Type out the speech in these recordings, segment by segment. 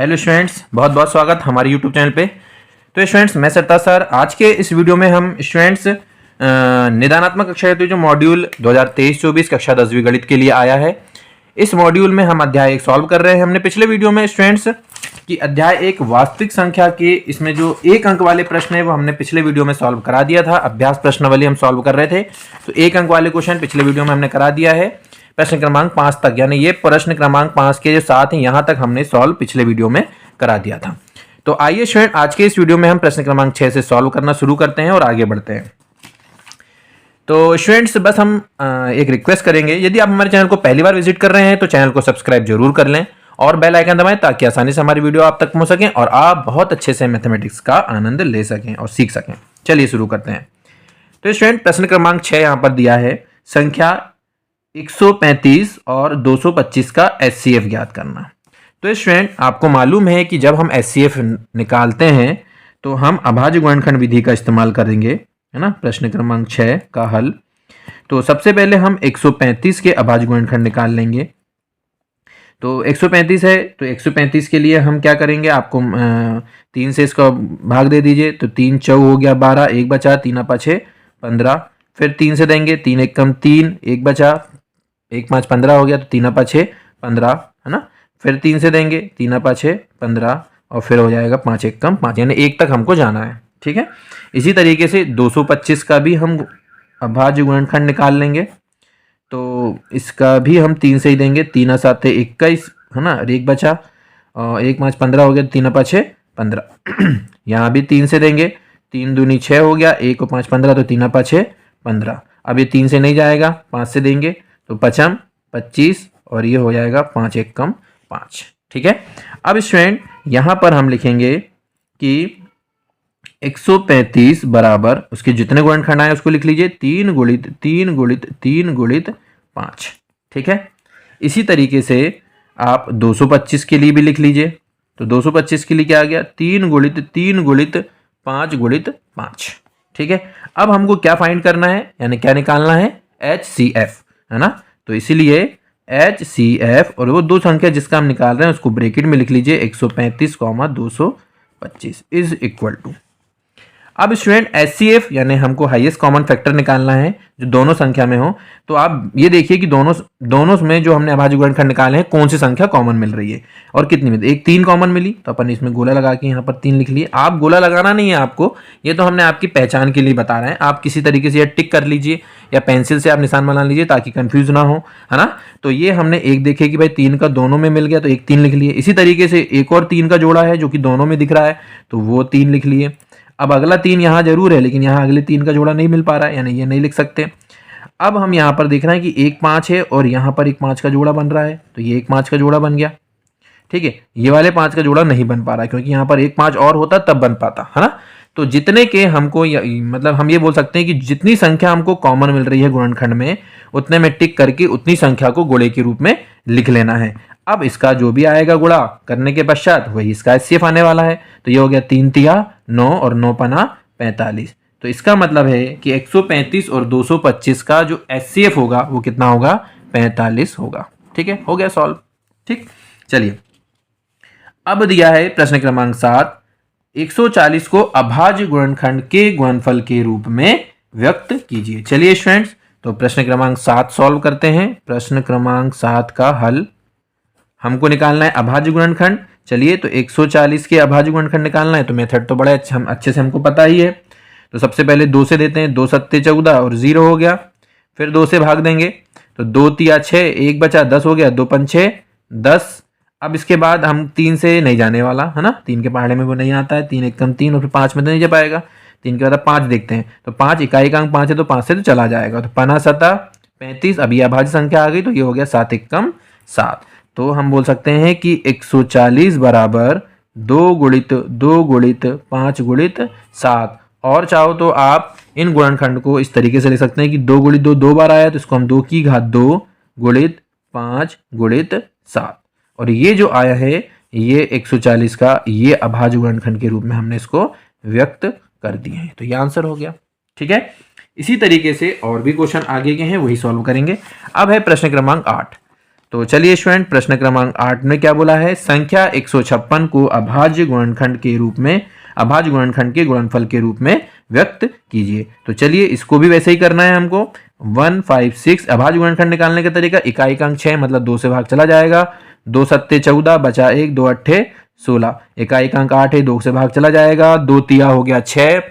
Hello students, बहुत बहुत स्वागत हमारे यूट्यूब चैनल पे। तो स्टूडेंट्स, मैं सरताज सर। आज के इस वीडियो में हम स्टूडेंट्स निदानात्मक कक्षा हेतु जो मॉड्यूल 2023-24 कक्षा 10वीं गणित के लिए आया है, इस मॉड्यूल में हम अध्याय 1 सॉल्व कर रहे हैं। हमने पिछले वीडियो में स्टूडेंट्स कि अध्याय 1 वास्तविक संख्या के इसमें जो 1 अंक वाले प्रश्न है वो हमने पिछले वीडियो में सॉल्व करा दिया था। अभ्यास प्रश्नावली हम सॉल्व कर रहे थे, तो 1 अंक वाले क्वेश्चन पिछले वीडियो में हमने करा दिया है। प्रश्न क्रमांक 5 तक, यानी ये प्रश्न क्रमांक 5 के जो 7 हैं यहां तक हमने सॉल्व पिछले वीडियो में करा दिया था। तो आइए स्टूडेंट, आज के इस वीडियो में हम प्रश्न क्रमांक 6 से सॉल्व करना शुरू करते हैं और आगे बढ़ते हैं। तो स्टूडेंट्स, बस हम एक रिक्वेस्ट करेंगे, यदि आप हमारे चैनल को पहली बार विजिट कर रहे हैं तो चैनल को सब्सक्राइब जरूर कर लें और बेल आइकन दबाएं ताकि आसानी से हमारी वीडियो आप तक पहुंच सकें और आप बहुत अच्छे से मैथमेटिक्स का आनंद ले सकें और सीख सकें। चलिए शुरू करते हैं। तो स्टूडेंट, प्रश्न क्रमांक 6 यहां पर दिया है, संख्या 135 और 225 का HCF ज्ञात करना। तो स्टूडेंट, आपको मालूम है कि जब हम HCF निकालते हैं तो हम अभाज्य गुणनखंड विधि का इस्तेमाल करेंगे, है ना। प्रश्न क्रमांक 6 का हल। तो सबसे पहले हम 135 के अभाज्य गुणनखंड निकाल लेंगे। तो 135 है, तो 135 के लिए हम क्या करेंगे, आपको 3 से इसका भाग दे दीजिए। तो 3 चौ हो गया 12, 1 बचा, 3 5 15। फिर 3 से देंगे, 3 1 कम 3, 1 बचा, 1 5 15 हो गया, तो 3 5 15, है ना। फिर 3 से देंगे, 3 5 15 और फिर हो जाएगा 5 1 कम 5, यानी 1 तक हमको जाना है। ठीक है। इसी तरीके से 225 का भी हम अभाज्य गुणनखंड निकाल लेंगे। तो इसका भी हम 3 से ही देंगे, 3 7 21, है ना, और 1 बचा और 1 5 15 हो गया, 3 5 15। यहाँ भी 3 से देंगे, 3 दूनी 6 हो गया, 1 और 5 15, तो 3 5 15। अब ये 3 से नहीं जाएगा, 5 से देंगे तो 5 25 और ये हो जाएगा 5 1 कम 5। ठीक है। अब स्टूडेंट, यहां पर हम लिखेंगे कि 135 बराबर उसके जितने गुणनखंड आए उसको लिख लीजिए, 3 गुणित 3 गुणित 3 गुणित 5। ठीक है। इसी तरीके से आप 225 के लिए भी लिख लीजिए। तो 225 के लिए क्या आ गया, 3 गुणित 3 गुणित 5 गुणित 5। ठीक है। अब हमको क्या फाइंड करना है, यानी क्या निकालना है, HCF, है ना। तो इसीलिए HCF और वो दो संख्या जिसका हम निकाल रहे हैं उसको ब्रैकेट में लिख लीजिए, 135, 225 इज इक्वल टू। अब स्टूडेंट, HCF यानी हमको हाईएस्ट कॉमन फैक्टर निकालना है जो दोनों संख्या में हो। तो आप ये देखिए कि दोनों में जो हमने अभाज्य गुणनखंड निकाले हैं कौन सी संख्या कॉमन मिल रही है और कितनी मिली। एक 3 कॉमन मिली, तो अपन इसमें गोला लगा के यहाँ पर 3 लिख लिए। आप गोला लगाना नहीं है आपको, ये तो हमने आपकी पहचान के लिए बता रहे हैं। आप किसी तरीके से यह टिक कर लीजिए या पेंसिल से आप निशान बना लीजिए ताकि कंफ्यूज ना हो, है ना। तो ये हमने एक देखे कि भाई 3 का दोनों में मिल गया तो एक 3 लिख लिए। इसी तरीके से एक और 3 का जोड़ा है जो कि दोनों में दिख रहा है, तो वो 3 लिख लिए। अब अगला 3 यहाँ जरूर है, लेकिन यहाँ अगले 3 का जोड़ा नहीं मिल पा रहा है, यानी ये नहीं लिख सकते। अब हम यहाँ पर देख रहे हैं कि 1 5 है और यहाँ पर 1 5 का जोड़ा बन रहा है, तो ये 1 5 का जोड़ा बन गया। ठीक है। ये वाले 5 का जोड़ा नहीं बन पा रहा है क्योंकि यहाँ पर 1 5 और होता तब बन पाता, है ना। तो जितने के हमको मतलब हम ये बोल सकते हैं कि जितनी संख्या हमको कॉमन मिल रही है गुणनखंड में, उतने में टिक करके उतनी संख्या को गुणे के रूप में लिख लेना है। अब इसका जो भी आएगा गुणा करने के पश्चात वही इसका HCF आने वाला है। तो ये हो गया 3 तिया 9 और 9 पना 45। तो इसका मतलब है कि 135 और 225 का जो HCF होगा वो कितना होगा, 45 होगा। ठीक है, हो गया सॉल्व। ठीक, चलिए अब दिया है प्रश्न क्रमांक 7, 140 को अभाज्य गुणनखंड के गुणनफल के रूप में व्यक्त कीजिए। चलिए स्टूडेंट्स, तो प्रश्न क्रमांक 7 सॉल्व करते हैं। प्रश्न क्रमांक 7 का हल हमको निकालना है अभाज्य गुणनखंड। चलिए, तो 140 के अभाज्य गुणनखंड निकालना है तो मेथड तो बड़ा अच्छे से हमको पता ही है। तो सबसे पहले 2 से देते हैं, 2 7 14 और 0 हो गया। फिर 2 से भाग देंगे तो 2 तिया 6, 1 बचा 10 हो गया, 2 5 10। अब इसके बाद हम 3 से नहीं जाने वाला, है ना, 3 के पहाड़े में वो नहीं आता है, 3 1 कम 3 और फिर 5 में तो नहीं जा पाएगा। 3 के बाद 5 देखते हैं, तो 5 इकाई का अंक 5 है तो 5 से तो चला जाएगा, तो 5 7 35। अब ये अभाज्य संख्या आ गई तो ये हो गया 7 1 कम 7। तो हम बोल सकते हैं कि 140 बराबर 2 गुणित 2 गुणित 5 गुणित 7। और चाहो तो आप इन गुणनखंड को इस तरीके से लिख सकते हैं कि 2 गुणित 2 2 बार आया तो इसको हम 2 की घात 2 गुणित 5 गुणित 7। और ये जो आया है ये 140 का ये अभाज्य गुणनखंड के रूप में हमने इसको व्यक्त कर दिए हैं। तो ये आंसर हो गया। ठीक है। इसी तरीके से और भी क्वेश्चन आगे के हैं वही सॉल्व करेंगे। अब है प्रश्न क्रमांक 8। तो चलिए स्टूडेंट, प्रश्न क्रमांक 8 में क्या बोला है, संख्या 156 को अभाज्य गुणनखंड के रूप में, अभाज्य गुणनखंड के गुणनफल के रूप में व्यक्त कीजिए। तो चलिए इसको भी वैसे ही करना है हमको। 156 अभाज्य गुणनखंड निकालने का तरीका, इकाई का अंक 6 मतलब 2 से भाग चला जाएगा, 2 सत्ते 14 बचा 1, 2 अट्ठे 16, इकाई का अंक 8 है, 2 से भाग चला जाएगा, 2 तिया हो गया 6,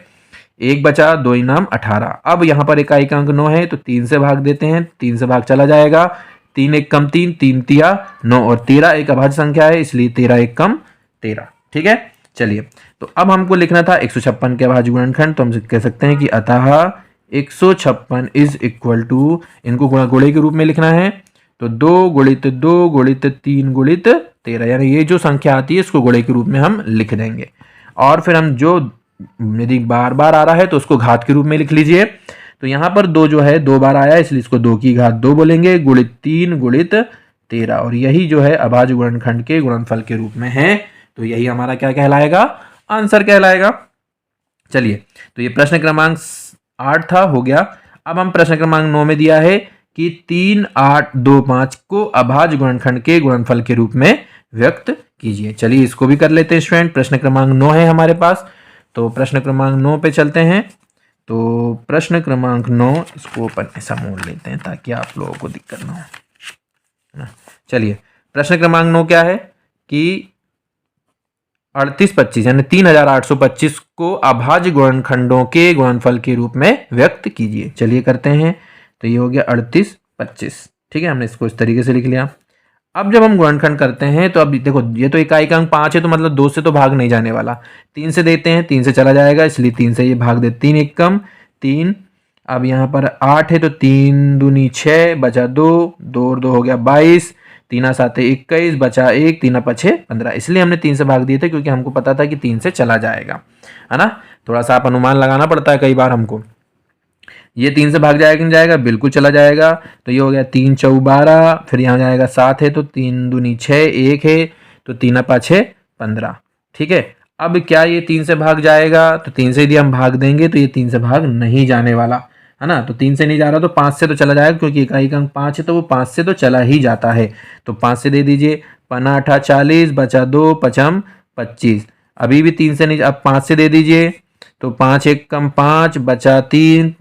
1 बचा, 2 इनाम 18। अब यहाँ पर इकाई का अंक 9 है तो 3 से भाग देते हैं, 3 से भाग चला जाएगा, 3 एक कम 3, 3 तिया 9 और 13 एक अभाज्य संख्या है इसलिए 13 एक कम 13। ठीक है, चलिए तो अब हमको लिखना था 156 के अभाज्य गुणनखंड, तो हम कह सकते हैं कि अतः 156 इज इक्वल टू, इनको गुणे के रूप में लिखना है तो 2 गुणित 2 गुणित 3 गुणित 13, यानी ये जो संख्या आती है इसको गुणे के रूप में हम लिख देंगे। और फिर हम जो यदि बार बार आ रहा है तो उसको घात के रूप में लिख लीजिए। तो यहाँ पर 2 जो है 2 बार आया इसलिए इसको 2 की घात 2 बोलेंगे, गुणित 3 गुणित 13, और यही जो है अभाज्य गुणनखंड के गुणनफल के रूप में है। तो यही हमारा क्या कहलाएगा, आंसर कहलाएगा। चलिए तो ये प्रश्न क्रमांक 8 था, हो गया। अब हम प्रश्न क्रमांक 9 में दिया है कि 3, 8, 2, 5 को अभाज्य गुणनखंड के गुणनफल के रूप में व्यक्त कीजिए। चलिए इसको भी कर लेते हैं स्टूडेंट। प्रश्न क्रमांक 9 है हमारे पास, तो प्रश्न क्रमांक 9 पे चलते हैं। तो प्रश्न क्रमांक 9, इसको अपन ऐसा मोड़ लेते हैं ताकि आप लोगों को दिक्कत ना हो। चलिए प्रश्न क्रमांक 9 क्या है कि 3825 यानी 3825 को अभाज्य गुणनखंडों के गुणनफल के रूप में व्यक्त कीजिए। चलिए करते हैं। तो ये हो गया 3825, ठीक है, हमने इसको इस तरीके से लिख लिया। अब जब हम गुणनखंड करते हैं तो अब देखो ये तो इकाई का अंक 5 है तो मतलब 2 से तो भाग नहीं जाने वाला, 3 से देते हैं, 3 से चला जाएगा इसलिए 3 से ये भाग दे, 3 एक कम 3। अब यहाँ पर 8 है तो 3 दूनी 6 बचा 2, 2 और 2 हो गया 22, 3 साते 21 बचा 1, 3 पछे 15, इसलिए हमने 3 से भाग दिए थे क्योंकि हमको पता था कि 3 से चला जाएगा, है ना। थोड़ा सा आप अनुमान लगाना पड़ता है कई बार हमको। ये 3 से भाग जाएगा कि नहीं जाएगा, बिल्कुल चला जाएगा। तो ये हो गया 3 चौ 12, फिर यहाँ जाएगा 7 है तो 3 दूनी 6, 1 है तो 3 पाछे 15, ठीक है। अब क्या ये 3 से भाग जाएगा, तो 3 से यदि हम भाग देंगे तो ये 3 से भाग नहीं जाने वाला, है ना। तो 3 से नहीं जा रहा तो 5 से तो चला जाएगा क्योंकि इकाई का अंक 5 है तो वो 5 से तो चला ही जाता है। तो 5 से दे दीजिए, 5 8 40 बचा 2 पचम 25, अभी भी 3 से नहीं, अब 5 से दे दीजिए तो 5 एक कम 5 बचा 3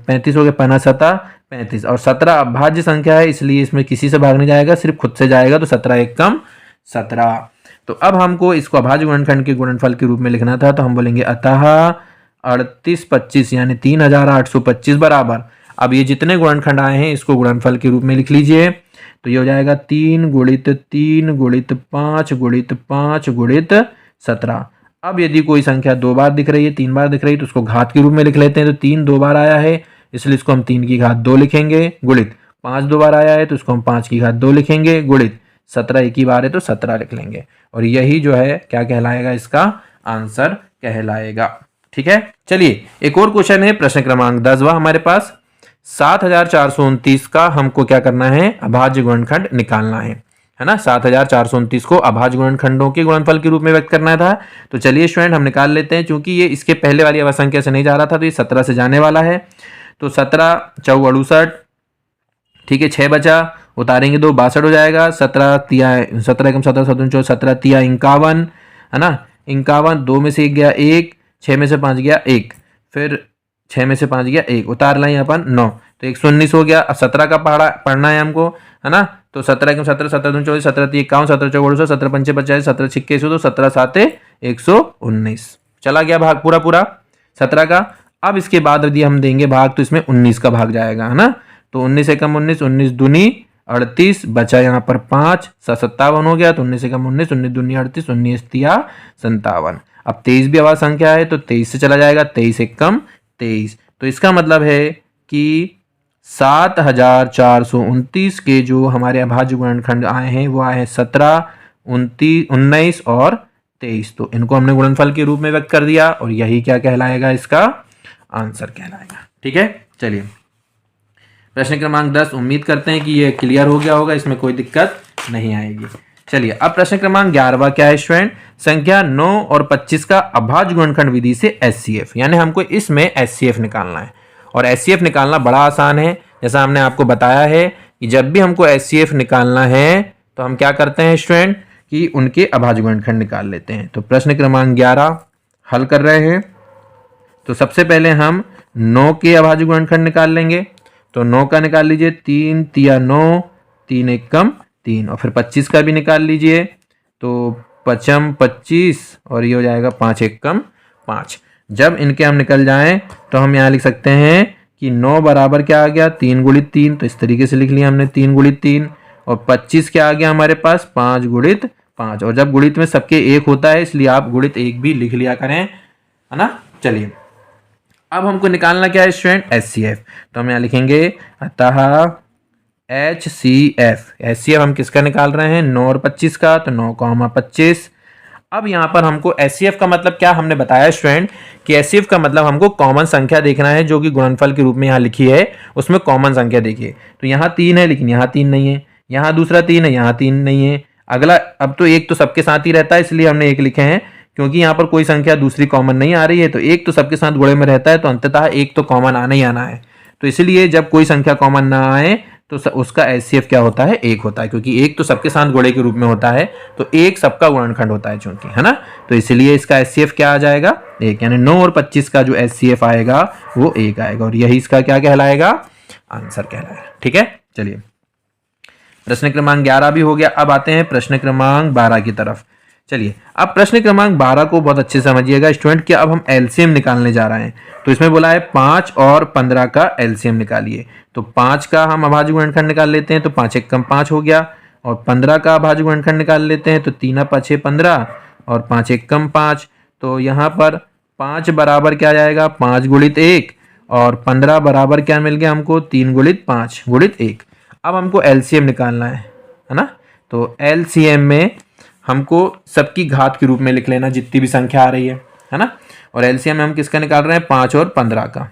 35 हो गया, 5 7 35 और 17 अभाज्य संख्या है इसलिए इसमें किसी से भाग नहीं जाएगा, सिर्फ खुद से जाएगा, तो 17 एक कम 17। तो अब हमको इसको अभाज्य गुणनखंड के गुणनफल के रूप में लिखना था, तो हम बोलेंगे अतः 3825 यानी 3825 बराबर, अब ये जितने गुणनखंड आए हैं इसको गुणनफल के रूप में लिख लीजिए। तो ये हो जाएगा 3 गुणित 3 गुणित 5 गुणित 5 गुणित 17। अब यदि कोई संख्या 2 बार दिख रही है, 3 बार दिख रही है तो उसको घात के रूप में लिख लेते हैं। तो 3 2 बार आया है इसलिए इसको हम 3 की घात 2 लिखेंगे, गुणित 5 2 बार आया है तो इसको हम 5 की घात 2 लिखेंगे, गुणित 17 एक ही बार है तो 17 लिख लेंगे, और यही जो है क्या कहलाएगा, इसका आंसर कहलाएगा। ठीक है, चलिए एक और क्वेश्चन है प्रश्न क्रमांक 10वां हमारे पास। 7429 का हमको क्या करना है, अभाज्य गुणनखंड निकालना है ना। 7429 को अभाज्य गुणनखंडों के गुणनफल के रूप में व्यक्त करना था। तो चलिए स्टूडेंट हम निकाल लेते हैं, क्योंकि ये इसके पहले वाली अवस्था संख्या से नहीं जा रहा था तो ये 17 से जाने वाला है। तो 17 चौ 68, ठीक है, 6 बचा, उतारेंगे 2 62 हो जाएगा। 17 तिया 17 एकम 17 17 चौ 17 तिया 51, है ना, 51, 2 में से 1 गया 1, 6 में से 5 गया 1, फिर 6 में से 5 गया 1, उतार लाएं अपन 9, तो 119 हो गया। अब 17 का पढ़ना है हमको, है ना। तो 17 एकम 17 17 दूनी 24 17 3 51 17 चौ 68 17 पंचे 50 17 छिक्के 100 तो 17 साते 119, चला गया भाग पूरा पूरा 17 का। अब इसके बाद यदि हम देंगे भाग तो इसमें 19 का भाग जाएगा, है ना। तो 19 एकम 19 19 दूनी 38 बचा यहाँ पर 5 57 हो गया। तो 19 एकम 19 19 दूनी 38 19 तिया 57। अब 23 भी अभाज्य संख्या है तो 23 से चला जाएगा, 23 एकम 23। तो इसका मतलब है कि 7429 के जो हमारे अभाज्य गुणनखंड आए हैं वो आए हैं 17 19 और 23। तो इनको हमने गुणनफल के रूप में व्यक्त कर दिया और यही क्या कहलाएगा, इसका आंसर कहलाएगा। ठीक है, चलिए प्रश्न क्रमांक 10, उम्मीद करते हैं कि ये क्लियर हो गया होगा, इसमें कोई दिक्कत नहीं आएगी। चलिए अब प्रश्न क्रमांक 11वां क्या है स्टूडेंट, संख्या 9 और 25 का अभाज्य गुणनखंड विधि से एचसीएफ, यानी हमको इसमें एचसीएफ निकालना है। और एचसीएफ निकालना बड़ा आसान है, जैसा हमने आपको बताया है कि जब भी हमको HCF निकालना है तो हम क्या करते हैं स्टूडेंट कि उनके अभाज्य गुणनखंड निकाल लेते हैं। तो प्रश्न क्रमांक 11 हल कर रहे हैं। तो सबसे पहले हम 9 के अभाज्य गुणनखंड निकाल लेंगे। तो 9 का निकाल लीजिए, 3 तिया 9, 3 एकम 3, और फिर 25 का भी निकाल लीजिए। तो 5 25 और ये हो जाएगा 5 एकम 5। जब इनके हम निकल जाएं तो हम यहाँ लिख सकते हैं कि 9 बराबर क्या आ गया, 3 गुणित 3। तो इस तरीके से लिख लिया हमने 3 गुणित 3। और 25 क्या आ गया हमारे पास, 5 गुणित 5। और जब गुणित में सबके एक होता है इसलिए आप गुणित 1 भी लिख लिया करें, है ना। चलिए अब हमको निकालना क्या है स्टूडेंट, HCF। तो हम यहाँ लिखेंगे अतः HCF हम किसका निकाल रहे हैं, 9 और 25 का। तो 9, 25। अब यहाँ पर हमको HCF का मतलब क्या हमने बताया स्टूडेंट कि HCF का मतलब हमको कॉमन संख्या देखना है जो कि गुणनफल के रूप में यहाँ लिखी है, उसमें कॉमन संख्या देखिए। तो यहाँ 3 है लेकिन यहाँ 3 नहीं है, यहाँ दूसरा 3 है, यहाँ 3 नहीं है। अगला अब तो 1 तो सबके साथ ही रहता है इसलिए हमने 1 लिखे हैं, क्योंकि यहाँ पर कोई संख्या दूसरी कॉमन नहीं आ रही है। तो 1 तो सबके साथ गुणे में रहता है, तो अंततः 1 तो कॉमन आना ही आना है। तो इसलिए जब कोई संख्या कॉमन ना आए तो उसका HCF क्या होता है, 1 होता है, क्योंकि 1 तो सबके साथ गुणे के रूप में होता है। तो 1 सबका गुणनखंड होता है चूंकि, है ना। तो इसलिए इसका HCF क्या आ जाएगा, 1। यानी 9 और 25 का जो HCF आएगा वो 1 आएगा, और यही इसका क्या कहलाएगा, आंसर कहलाएगा। ठीक है, चलिए प्रश्न क्रमांक 11 भी हो गया। अब आते हैं प्रश्न क्रमांक 12 की तरफ। चलिए अब प्रश्न क्रमांक 12 को बहुत अच्छे से समझिएगा स्टूडेंट कि अब हम LCM निकालने जा रहे हैं। तो इसमें बोला है 5 और 15 का LCM निकालिए। तो 5 का हम अभाज्य गुणनखंड निकाल लेते हैं, तो 5 एकम 5 हो गया। और 15 का अभाज्य गुणनखंड निकाल लेते हैं, तो 3 5 15 और 5 एकम 5। तो यहाँ पर 5 बराबर क्या जाएगा, 5 गुणित 1, और 15 बराबर क्या मिल गया हमको, 3 गुणित 5 गुणित 1। अब हमको LCM निकालना है ना। तो LCM में हमको सबकी घात के रूप में लिख लेना जितनी भी संख्या आ रही है ना। और LCM में हम किसका निकाल रहे हैं, 5 और 15 का।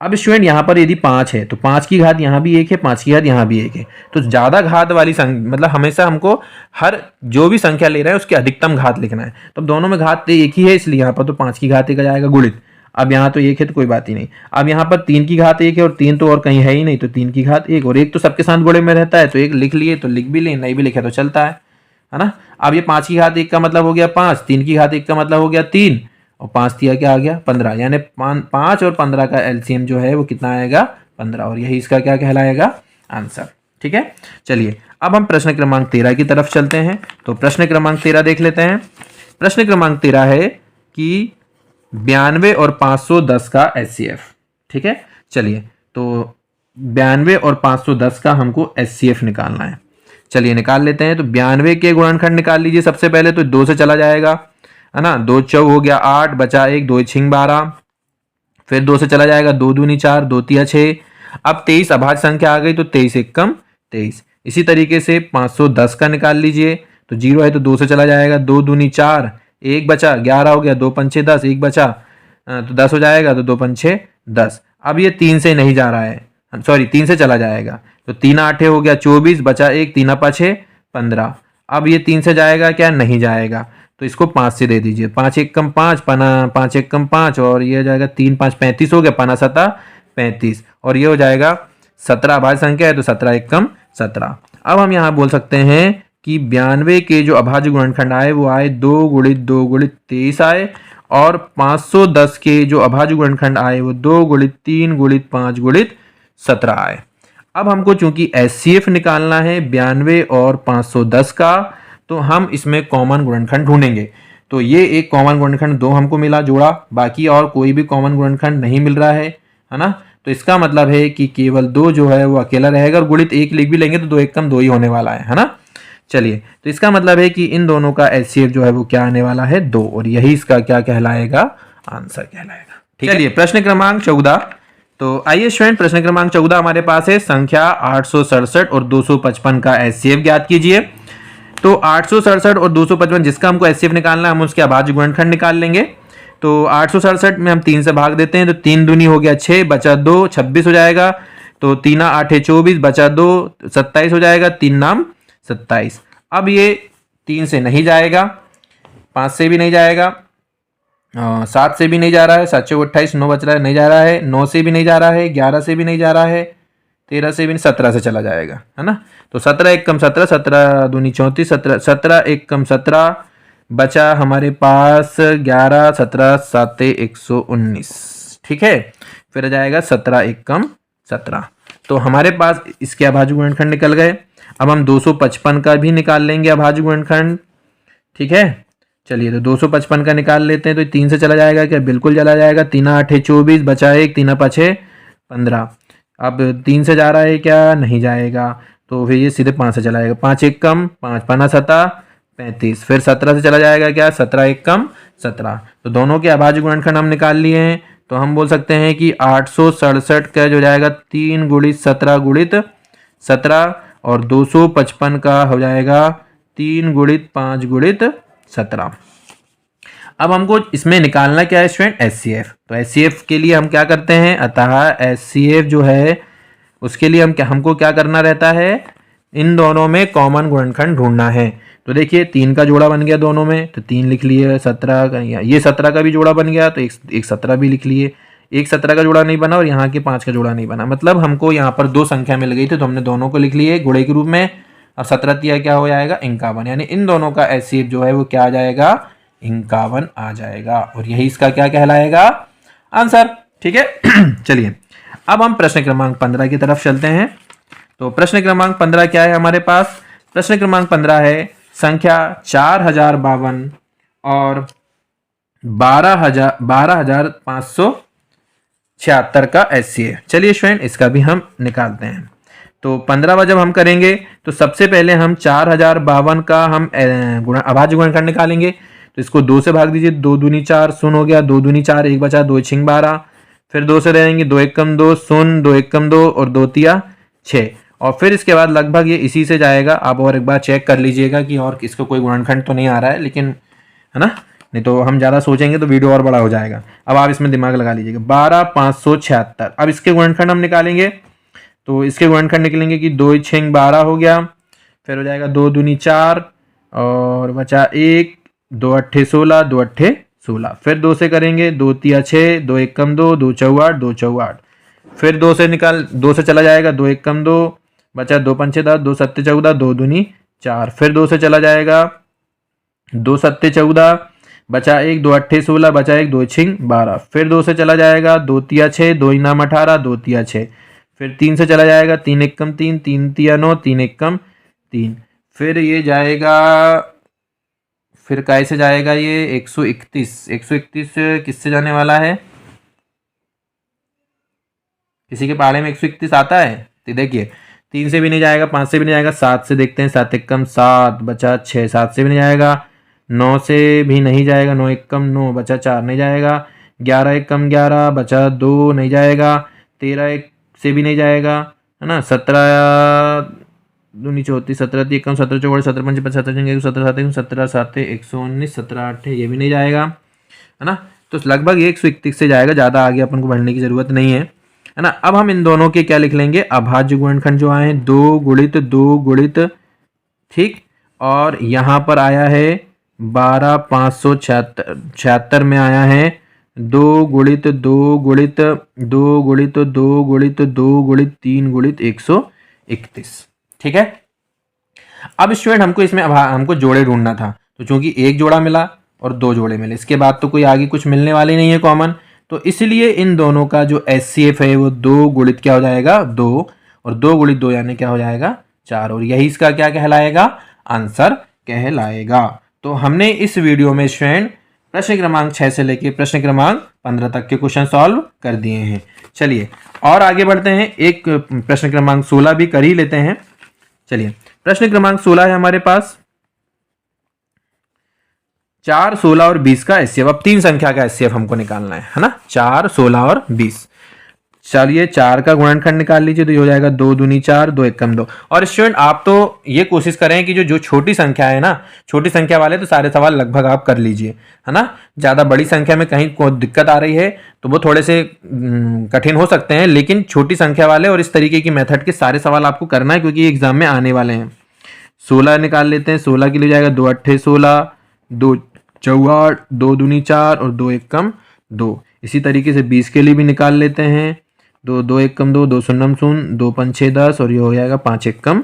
अब स्टूडेंट यहाँ पर यदि 5 है तो 5 की घात यहाँ भी 1 है, 5 की घात यहाँ भी 1 है। तो ज़्यादा घात वाली संख्या मतलब हमेशा हमको हर जो भी संख्या ले रहा है उसकी अधिकतम घात लिखना है। तो दोनों में घात एक ही है इसलिए यहाँ पर तो 5 की घात 1 आ जाएगा गुणित। अब यहाँ तो 1 है तो कोई बात ही नहीं। अब यहाँ पर 3 की घात 1 है और 3 तो और कहीं है ही नहीं, तो 3 की घात 1, और 1 तो सबके साथ गुणे में रहता है, तो 1 लिख लिए तो लिख भी लें, नहीं भी लिखे तो चलता है ना। अब ये 5 की घात 1 का मतलब हो गया 5, 3 की घात 1 का मतलब हो गया 3, और 5 दिया क्या आ गया 15। यानी 5 और 15 का LCM जो है वो कितना आएगा, 15, और यही इसका क्या कहलाएगा, आंसर। ठीक है, चलिए अब हम प्रश्न क्रमांक 13 की तरफ चलते हैं। तो प्रश्न क्रमांक 13 देख लेते हैं। प्रश्न क्रमांक 13 है कि 92 और 510 का HCF। ठीक है, चलिए तो 92 और 510 का हमको HCF निकालना है। चलिए निकाल लेते हैं। तो 92 के गुणनखंड निकाल लीजिए सबसे पहले। तो 2 से चला जाएगा, है ना। 2 चौ हो गया 8, बचा 1, 2 छिंग 12। फिर 2 से चला जाएगा, 2 दूनी 4, 2 तिया 6। अब 23 अभाज्य संख्या आ गई, तो 23 एकम 23। इसी तरीके से 510 का निकाल लीजिए। तो 0 है तो 2 से चला जाएगा, 2 दूनी 4, 1 बचा, 11 हो गया, 2 पंचे 10, 1 बचा तो 10 हो जाएगा, तो 2 पंचे 10। अब ये 3 से नहीं जा रहा है, सॉरी 3 से चला जाएगा, तो 3 8 हो गया 24, बचा 1, 3 5 15। अब ये 3 से जाएगा क्या, नहीं जाएगा, तो इसको 5 से दे दीजिए। 5 एकम 5, पना 5 एकम 5, और ये हो जाएगा 3 5 35 हो गया, पना 7 35, और ये हो जाएगा 17 अभाज्य संख्या है, तो 17 एकम 17। अब हम यहाँ बोल सकते हैं कि 92 के जो अभाज्य गुणनखंड आए वो आए 2 गुणित 2 गुणित 23 आए, और 510 के जो अभाज्य गुणनखंड आए वो 2 गुणित 3 गुणित 5 गुणित 17 आए। अब हमको चूंकि HCF निकालना है 92 और 510 का, तो हम इसमें कॉमन गुणनखंड ढूंढेंगे। तो ये एक कॉमन गुणनखंड 2 हमको मिला जोड़ा, बाकी और कोई भी कॉमन गुणनखंड नहीं मिल रहा है ना। तो इसका मतलब है कि केवल 2 जो है वो अकेला रहेगा, और गुणित 1 लिख भी लेंगे तो 2 एकम 2 ही होने वाला है ना। चलिए तो इसका मतलब है कि इन दोनों का HCF जो है वो क्या आने वाला है, 2, और यही इसका क्या कहलाएगा, आंसर कहलाएगा। ठीक है, चलिए प्रश्न क्रमांक 14। तो आइए स्टूडेंट प्रश्न क्रमांक 14 हमारे पास है, संख्या 867 और 255 का HCF ज्ञात कीजिए। तो 867 और 255 जिसका हमको HCF निकालना है, हम उसके अभाज्य गुणनखंड निकाल लेंगे। तो 867 में हम 3 से भाग देते हैं, तो 3 दूनी हो गया 6, बचा 2 26 हो जाएगा। तो 3 8 24, बचा 2 27 हो जाएगा, 3 नाम 27। अब ये 3 से नहीं जाएगा, 5 से भी नहीं जाएगा, 7 से भी नहीं जा रहा है, 7 28 9 बच रहा है, नहीं जा रहा है, 9 से भी नहीं जा रहा है, 11 से भी नहीं जा रहा है, 13 से भी 17 से चला जाएगा, है ना। तो 17 एक कम 17, 17 दूनी 34, 17 एक कम 17, बचा हमारे पास 11, 17 7 119, ठीक है। फिर आ जाएगा 17 एक कम 17। तो हमारे पास इसके अभाज्य गुणनखंड निकल गए। अब हम 255 का भी निकाल लेंगे अभाज्य गुणनखंड, ठीक है। चलिए तो 255 का निकाल लेते हैं। तो 3 से चला जाएगा क्या? बिल्कुल चला जाएगा। 3 8 24, बचा 1, 3 5 15। अब 3 से जा रहा है क्या? नहीं जाएगा, तो फिर ये सीधे 5 से चला जाएगा। 5 एक कम 5, 5 7 35। फिर 17 से चला जाएगा क्या? 17 एक कम 17। तो दोनों के अभाज्य गुणनखंड हम निकाल लिए हैं। तो हम बोल सकते हैं कि 867 का जो जाएगा 3 गुणित 17 गुणित 17, और 255 का हो जाएगा 3 गुणित 5 गुणित 17। अब हमको इसमें निकालना क्या है स्टूडेंट? HCF। तो HCF के लिए हम क्या करते हैं? अतः HCF जो है उसके लिए हमको क्या करना रहता है? इन दोनों में कॉमन गुणनखंड ढूंढना है। तो देखिए 3 का जोड़ा बन गया दोनों में, तो 3 लिख लिए। 17 का, ये 17 का भी जोड़ा बन गया, तो एक 17 भी लिख लिए। एक 17 का जोड़ा नहीं बना और यहाँ के 5 का जोड़ा नहीं बना, मतलब हमको यहाँ पर 2 संख्या मिल गई थी, तो हमने दोनों को लिख लिए गुणे के रूप में। अब 17 तिया क्या हो जाएगा? 51, यानी इन दोनों का HCF जो है वो क्या आ जाएगा? 51 आ जाएगा, और यही इसका क्या कहलाएगा? आंसर, ठीक है। चलिए अब हम प्रश्न क्रमांक 15 की तरफ चलते हैं। तो प्रश्न क्रमांक 15 क्या है हमारे पास? प्रश्न क्रमांक 15 है संख्या 4052 और 12,576 का HCF। चलिए स्टूडेंट इसका भी हम निकालते हैं। तो 15वां जब हम करेंगे तो सबसे पहले हम 4052 का हम अभाज्य गुणनखंड निकालेंगे। तो इसको 2 से भाग दीजिए। 2 दूनी 4, शून्य हो गया। 2 दूनी 4, 1 बचा, 2 6 12। फिर 2 से रहेंगे, 2 1 कम 2, शून्य, 2 1 कम 2 और 2 तिया 6। और फिर इसके बाद लगभग ये इसी से जाएगा। आप और एक बार चेक कर लीजिएगा कि और इसको कोई गुणनखंड तो नहीं आ रहा है, लेकिन है ना, नहीं तो हम ज़्यादा सोचेंगे तो वीडियो और बड़ा हो जाएगा। अब आप इसमें दिमाग लगा लीजिएगा। 12,576। अब इसके गुणनखंड हम निकालेंगे। तो इसके गुणनखंड निकलेंगे कि 2 6 12 हो गया। फिर हो जाएगा 2 दूनी 4 और बचा 1, 2 8 16, 2 8 16। फिर 2 से करेंगे, 2 तिया 6, 2 1 कम 2, 2 4 8, 2 4 8। फिर 2 से चला जाएगा, 2 1 कम 2, बचा 2 5 10, 2 7 14, 2 दूनी 4। फिर 2 से चला जाएगा, 2 7 14, बचा 1, 2 8 16, बचा 1, 2 6 12। फिर 2 से चला जाएगा, 2 तिया 6, 2 इनाम 18, 2 तिया 6। फिर 3 से चला जाएगा, 3 1 कम 3, 3 तिया 9, 3 1 कम 3। फिर ये जाएगा, फिर काय से जाएगा ये 131। 131 किससे जाने वाला है? किसी के पहाड़े में 131 आता है? तो देखिए 3 से भी नहीं जाएगा, 5 से भी नहीं जाएगा, 7 से देखते हैं। 7 1 कम 7, बचा 6, 7 से भी नहीं जाएगा। 9 से भी नहीं जाएगा, 9 1 कम 9, बचा 4, नहीं जाएगा। 11 1 कम 11, बचा 2, नहीं जाएगा। 13 1 से भी नहीं जाएगा, है ना। 17 दूनी 34, 17 3 कम 17 4, 17 5 17 17 7 17 7 119, 17 8, ये भी नहीं जाएगा, है ना। तो लगभग ये 131 से जाएगा, ज़्यादा आगे अपन को बढ़ने की ज़रूरत नहीं है ना। अब हम इन दोनों के क्या लिख लेंगे? अभाज्य गुणनखंड जो आए हैं 2 गुणित 2 गुणित, ठीक। और यहाँ पर आया है 12,576 में आया है 2 गुणित 2 गुणित 2 गुणित 2 गुणित 2 गुणित 3 गुणित 131, ठीक है। अब स्टूडेंट हमको इसमें हमको जोड़े ढूंढना था। तो चूंकि एक जोड़ा मिला और 2 जोड़े मिले, इसके बाद तो कोई आगे कुछ मिलने वाले नहीं है कॉमन, तो इसलिए इन दोनों का जो HCF है वो 2 गुणित क्या हो जाएगा? 2, और 2 गुणित 2 यानी क्या हो जाएगा? 4, और यही इसका क्या कहलाएगा? आंसर कहलाएगा। तो हमने इस वीडियो में स्टूडेंट प्रश्न क्रमांक 6 से लेकर प्रश्न क्रमांक 15 तक के क्वेश्चन सॉल्व कर दिए हैं। चलिए और आगे बढ़ते हैं, एक प्रश्न क्रमांक 16 भी कर ही लेते हैं। चलिए प्रश्न क्रमांक 16 है हमारे पास 4, 16 और 20 का HCF। अब 3 संख्या का HCF हमको निकालना है ना। 4, 16 और 20। चलिए 4 का गुणनखंड निकाल लीजिए। तो ये हो जाएगा 2 दूनी 4, 2 1 कम 2। और स्टूडेंट आप तो ये कोशिश करें कि जो छोटी संख्या है ना, छोटी संख्या वाले तो सारे सवाल लगभग आप कर लीजिए, है ना। ज़्यादा बड़ी संख्या में कहीं कोई दिक्कत आ रही है तो वो थोड़े से कठिन हो सकते हैं, लेकिन छोटी संख्या वाले और इस तरीके की मेथड के सारे सवाल आपको करना है, क्योंकि एग्जाम में आने वाले हैं। 16 निकाल लेते हैं। 16 के लिए जाएगा 2 8 16, 2 4 8, 2 दूनी 4 और 2 1 कम 2। इसी तरीके से 20 के लिए भी निकाल लेते हैं। दो, दो एक कम दो, दो शून्यम शून्य, दो पंच 6 10 और ये हो जाएगा 5 एक कम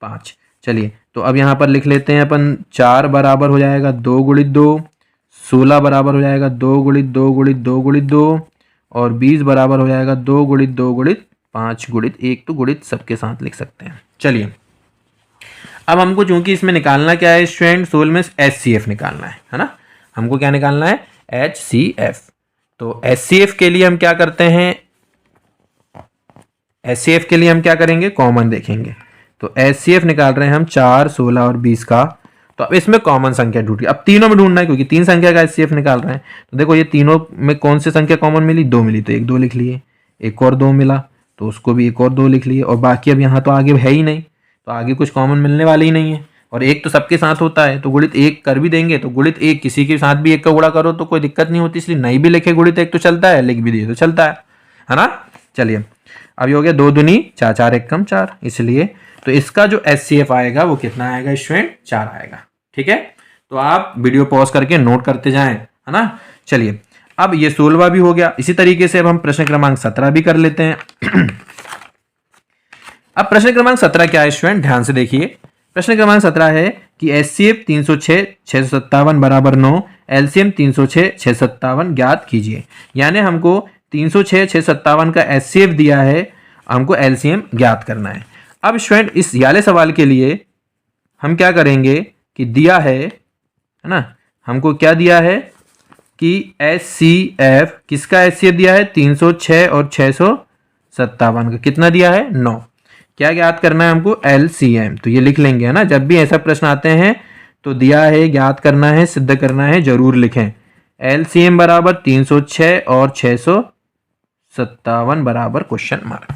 5। चलिए तो अब यहाँ पर लिख लेते हैं अपन 4 बराबर हो जाएगा 2 गुणित 2, 16 बराबर हो जाएगा 2 गुणित 2 गुणित 2 गुणित 2 और 20 बराबर हो जाएगा 2 गुणित 2 गुणित 5 गुणित 1। तो गुणित सबके साथ लिख सकते हैं। चलिए अब हमको चूंकि इसमें निकालना क्या है स्टूडेंट, सोल में HCF निकालना है ना। हमको क्या निकालना है, HCF। तो HCF के लिए हम क्या करते हैं, HCF के लिए हम क्या करेंगे, कॉमन देखेंगे। तो HCF निकाल रहे हैं हम 4, 16 और 20 का। तो अब इसमें कॉमन संख्या ढूंढी, अब तीनों में ढूंढना है क्योंकि 3 संख्या का HCF निकाल रहे हैं। तो देखो ये तीनों में कौन सी संख्या कॉमन मिली, 2 मिली, तो 1 2 लिख लिए। एक और 2 मिला तो उसको भी 1 और 2 लिख लिए। और बाकी अब यहाँ तो आगे है ही नहीं, तो आगे कुछ कॉमन मिलने वाली ही नहीं है। और 1 तो सबके साथ होता है, तो गुणित 1 कर भी देंगे। तो गुणित 1 किसी के साथ भी 1 का गुणा करो तो कोई दिक्कत नहीं होती, इसलिए नहीं भी लिखे गुणित 1 तो चलता है, लिख भी दिए तो चलता है ना। चलिए अब ये हो गया 2 दूनी 4, 4 एक कम 4, इसलिए तो इसका जो HCF आएगा वो कितना आएगा स्टूडेंट, 4 आएगा। ठीक है, तो आप वीडियो पॉज करके नोट करते जाएं, है ना। चलिए अब ये 16वां भी हो गया। इसी तरीके से अब हम प्रश्न क्रमांक 17 भी कर लेते हैं। अब प्रश्न क्रमांक 17 क्या है स्टूडेंट, ध्यान से देखिए। प्रश्न क्रमांक 17 है कि HCF 306 657 बराबर 9, LCM 306 657 ज्ञात कीजिए। यानी हमको 306 657 का HCF दिया है, हमको LCM ज्ञात करना है। अब स्टूडेंट इस वाले सवाल के लिए हम क्या करेंगे कि दिया है ना, हमको क्या दिया है कि HCF, किसका HCF दिया है, 306 और 657 का कितना दिया है, 9। क्या ज्ञात करना है हमको, LCM। तो ये लिख लेंगे, है ना। जब भी ऐसा प्रश्न आते हैं तो दिया है, ज्ञात करना है, सिद्ध करना है, जरूर लिखें। LCM बराबर 306 और 657 बराबर क्वेश्चन मार्क।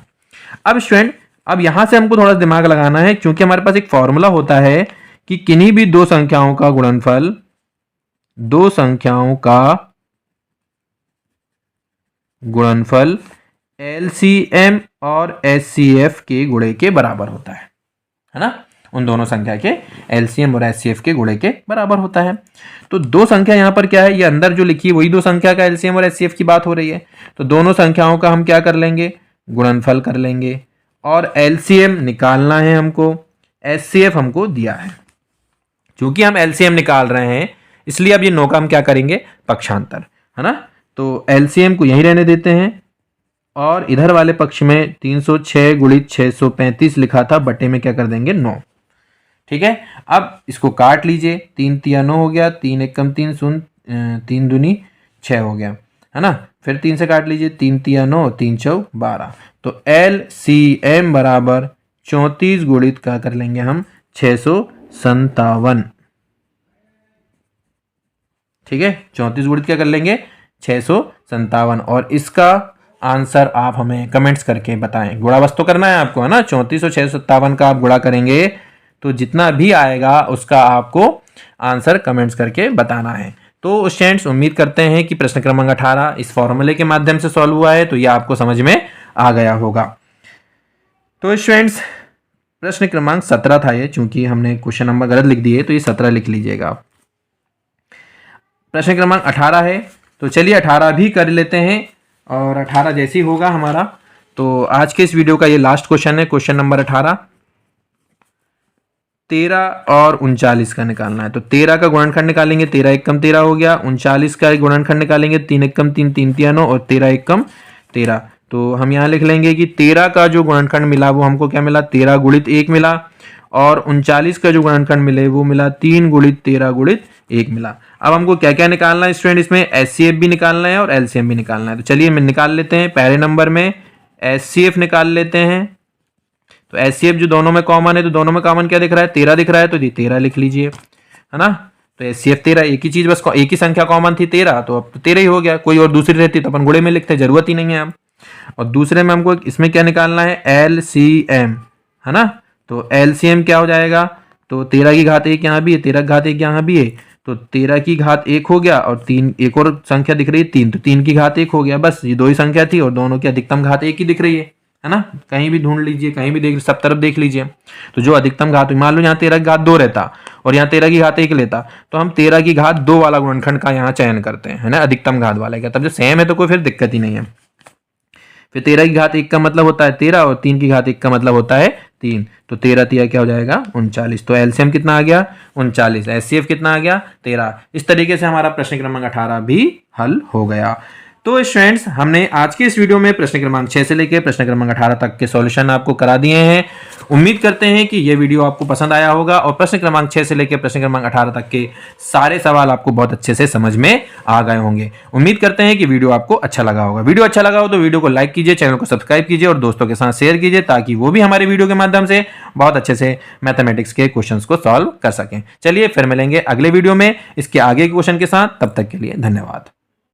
अब स्टूडेंट अब यहां से हमको थोड़ा दिमाग लगाना है, क्योंकि हमारे पास एक फॉर्मूला होता है कि किन्हीं भी दो संख्याओं का गुणनफल, दो संख्याओं का गुणनफल LCM और HCF के गुणे के बराबर होता है ना। उन दोनों संख्या के LCM और HCF के गुणे के बराबर होता है। तो दो संख्या यहाँ पर क्या है, ये अंदर जो लिखी है वही दो संख्या का LCM और HCF की बात हो रही है। तो दोनों संख्याओं का हम क्या कर लेंगे, गुणनफल कर लेंगे। और LCM निकालना है हमको, HCF हमको दिया है। चूंकि हम LCM निकाल रहे हैं इसलिए अब ये 9 का हम क्या करेंगे, पक्षांतर, है ना। तो LCM को यहीं रहने देते हैं और इधर वाले पक्ष में 306 गुणित 635 लिखा था, बटे में क्या कर देंगे, 9। ठीक है, अब इसको काट लीजिए, 3 तिया 9 हो गया, 3 एक कम 3 शून्य, 3 दूनी 6 हो गया, है ना। फिर 3 से काट लीजिए, 3 तिया 9, 3 चौ 12। तो LCM बराबर 34 गुणित क्या कर लेंगे हम, 657। ठीक है, 34 गुणित क्या कर लेंगे, 657। और इसका आंसर आप हमें कमेंट्स करके बताएं। गुणा बस तो करना है आपको, है ना। 34 और 657 का आप गुणा करेंगे तो जितना भी आएगा उसका आपको आंसर कमेंट्स करके बताना है। तो स्टूडेंट्स उम्मीद करते हैं कि प्रश्न क्रमांक 18 इस फॉर्मूले के माध्यम से सॉल्व हुआ है, तो यह आपको समझ में आ गया होगा। तो स्टूडेंट्स प्रश्न क्रमांक 17 था ये, चूंकि हमने क्वेश्चन नंबर गलत लिख दिए तो ये 17 लिख लीजिएगा। प्रश्न क्रमांक 18 है, तो चलिए 18 भी कर लेते हैं। और 18 जैसे ही होगा हमारा, तो आज के इस वीडियो का ये लास्ट क्वेश्चन है, क्वेश्चन नंबर 18। 13 और 39 का निकालना है। तो 13 का गुणनखंड निकालेंगे, 13 एक कम 13 हो गया। 39 का गुणनखंड निकालेंगे, 3 एक कम 3, 3 तिया 9 और 13 एक कम 13। तो हम यहाँ लिख लेंगे कि 13 का जो गुणनखंड मिला वो हमको क्या मिला, 13 गुणित 1 मिला। और 39 का जो गुणनखंड मिले वो मिला 3 गुणित 13 गुणित 1 मिला। अब हमको क्या क्या निकालना है स्टूडेंट, इसमें HCF भी निकालना है और LCM भी निकालना है। तो चलिए हम निकाल लेते हैं। पहले नंबर में HCF निकाल लेते हैं। तो HCF जो दोनों में कॉमन है, तो दोनों में कॉमन क्या दिख रहा है, 13 दिख रहा है, तो जी 13 लिख लीजिए, है ना। तो HCF 13, एक ही चीज बस, एक ही संख्या कॉमन थी 13, तो अब 13 ही हो गया। कोई और दूसरी रहती तो अपन गुणे में लिखते, जरूरत ही नहीं है अब। और दूसरे में हमको इसमें क्या निकालना है, LCM, है ना। तो LCM क्या हो जाएगा, तो 13 की घात 1 यहाँ भी है, 13 की घात 1 यहाँ भी है, तो 13 की घात 1 हो गया। और 3 एक और संख्या दिख रही है 3, तो 3 की घात 1 हो गया। बस ये दो ही संख्या थी और दोनों की अधिकतम घात 1 ही दिख रही है ना। कहीं भी ढूंढ लीजिए, कहीं भी देख, सब तरफ देख लीजिए। तो जो अधिकतम घात, मान लो यहाँ 13 की घात 2 रहता और यहाँ 13 की घात 1 लेता, तो हम 13 की घात 2 वाला गुणनखंड का यहाँ चयन करते हैं, है ना, अधिकतम घात वाले का। तब जो सेम है तो कोई फिर दिक्कत ही नहीं है। फिर 13 की घात 1 का मतलब होता है 13 और 3 की घात 1 का मतलब होता है 3। तो 13 तिया क्या हो जाएगा 39। तो एलसीएम कितना आ गया 39। एचसीएफ कितना आ गया 13। इस तरीके से हमारा प्रश्न क्रमांक 18 भी हल हो गया। तो स्टूडेंट्स हमने आज के इस वीडियो में प्रश्न क्रमांक 6 से लेकर प्रश्न क्रमांक 18 तक के सॉल्यूशन आपको करा दिए हैं। उम्मीद करते हैं कि ये वीडियो आपको पसंद आया होगा और प्रश्न क्रमांक 6 से लेकर प्रश्न क्रमांक 18 तक के सारे सवाल आपको बहुत अच्छे से समझ में आ गए होंगे। उम्मीद करते हैं कि वीडियो आपको अच्छा लगा होगा। वीडियो अच्छा लगा हो तो वीडियो को लाइक कीजिए, चैनल को सब्सक्राइब कीजिए और दोस्तों के साथ शेयर कीजिए ताकि वो भी हमारे वीडियो के माध्यम से बहुत अच्छे से मैथमेटिक्स के क्वेश्चंस को सॉल्व कर सकें। चलिए फिर मिलेंगे अगले वीडियो में इसके आगे के क्वेश्चन के साथ। तब तक के लिए धन्यवाद।